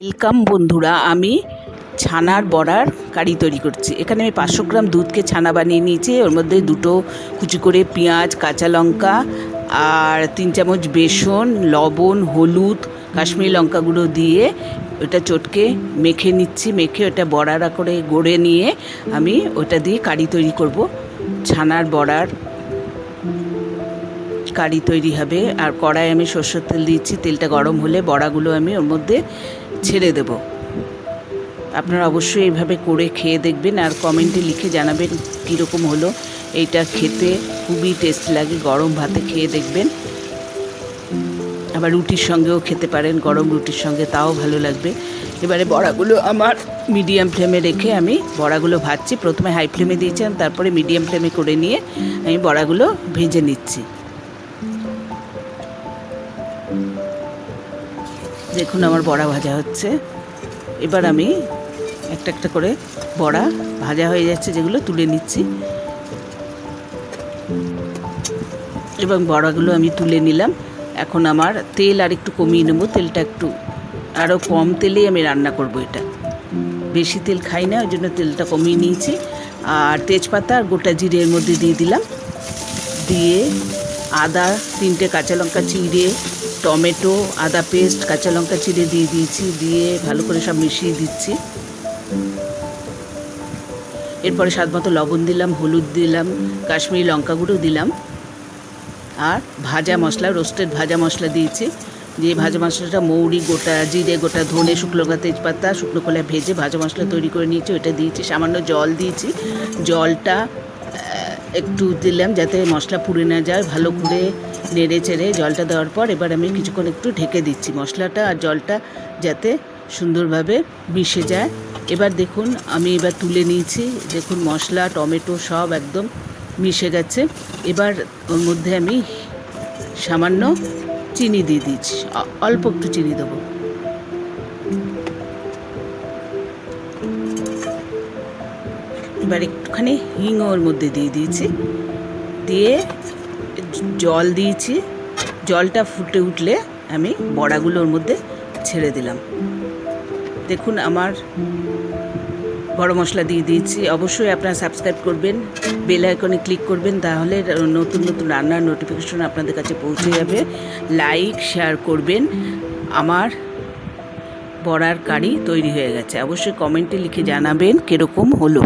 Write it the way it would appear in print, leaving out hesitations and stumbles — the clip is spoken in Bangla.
ওয়েলকাম বন্ধুরা, আমি ছানার বড়ার কারি তৈরি করছি। এখানে আমি 500 গ্রাম দুধকে ছানা বানিয়ে নিয়েছি। ওর মধ্যে দুটো কুচি করে পেঁয়াজ, কাঁচা লঙ্কা আর 3 চামচ বেসন, লবণ, হলুদ, কাশ্মীরি লঙ্কা গুঁড়ো দিয়ে ওটা চটকে মেখে নিচ্ছি। মেখে ওটা বড়ারা করে গড়ে নিয়ে আমি ওটা দিয়ে কারি তৈরি করব। ছানার বড়ার কারি তৈরি হবে। আর কড়াই আমি সরষের তেল দিচ্ছি। তেলটা গরম হলে বড়াগুলো আমি ওর মধ্যে ছেড়ে দেব। আপনারা অবশ্যই এইভাবে করে খেয়ে দেখবেন আর কমেন্টে লিখে জানাবেন কীরকম হলো। এইটা খেতে খুবই টেস্ট লাগে। গরম ভাতে খেয়ে দেখবেন, আবার রুটির সঙ্গেও খেতে পারেন, গরম রুটির সঙ্গে, তাও ভালো লাগবে। এবারে বড়াগুলো আমার মিডিয়াম ফ্লেমে রেখে আমি বড়াগুলো ভাজছি। প্রথমে হাই ফ্লেমে দিয়েছিলাম, তারপরে মিডিয়াম ফ্লেমে করে নিয়ে আমি বড়াগুলো ভেজে নিচ্ছি। দেখুন আমার বড়া ভাজা হচ্ছে। এবার আমি একটা একটা করে বড়া ভাজা হয়ে যাচ্ছে যেগুলো তুলে নিচ্ছি। এবং বড়াগুলো আমি তুলে নিলাম। এখন আমার তেল আর একটু কমিয়ে নেবো। তেলটা একটু আরও কম তেলেই আমি রান্না করব। এটা বেশি তেল খাই না, ওই জন্য তেলটা কমিয়ে নিয়েছি। আর তেজপাতা আর গোটা জিরে এর মধ্যে দিয়ে দিলাম। দিয়ে আদা, 3টে কাঁচা লঙ্কা চিড়ে, টমেটো, আদা পেস্ট, কাঁচা লঙ্কা চিড়ে দিয়ে দিয়েছি। দিয়ে ভালো করে সব মিশিয়ে দিচ্ছি। এরপরে স্বাদ মতো লবণ দিলাম, হলুদ দিলাম, কাশ্মীরি লঙ্কা গুঁড়ো দিলাম। আর ভাজা মশলা, রোস্টেড ভাজা মশলা দিয়েছি। দিয়ে ভাজা মশলাটা মৌরি, গোটা জিরে, গোটা ধনে, শুকনো লঙ্কা, তেজপাতা, শুকনো কলা ভেজে ভাজা মশলা তৈরি করে নিয়েছি। ওইটা দিয়েছি। সামান্য জল দিয়েছি। জলটা একটু দিলাম যাতে মশলা পুড়ে না যায়। ভালো করে নেড়ে চেড়ে জলটা দেওয়ার পর এবার আমি কিছুক্ষণ একটু ঢেকে দিচ্ছি, মশলাটা আর জলটা যাতে সুন্দরভাবে মিশে যায়। এবার দেখুন আমি এবার তুলে নিয়েছি। দেখুন মশলা, টমেটো সব একদম মিশে গেছে। এবার ওর মধ্যে আমি সামান্য চিনি দিয়ে দিচ্ছি, অল্প একটু চিনি দেবো। এবার একটুখানি হিং ওর মধ্যে দিয়ে দিয়েছি। দিয়ে জল দিয়েছি। জলটা ফুটে উঠলে আমি বড়াগুলো ওর মধ্যে ছেড়ে দিলাম। দেখুন আমার গরম মশলা দিয়ে দিয়েছি। অবশ্যই আপনারা সাবস্ক্রাইব করবেন, বেল আইকনে ক্লিক করবেন, তাহলে নতুন নতুন রান্নার নোটিফিকেশন আপনাদের কাছে পৌঁছে যাবে। লাইক শেয়ার করবেন। আমার বড়ার কারি তৈরি হয়ে গেছে। অবশ্যই কমেন্টে লিখে জানাবেন কীরকম হলো।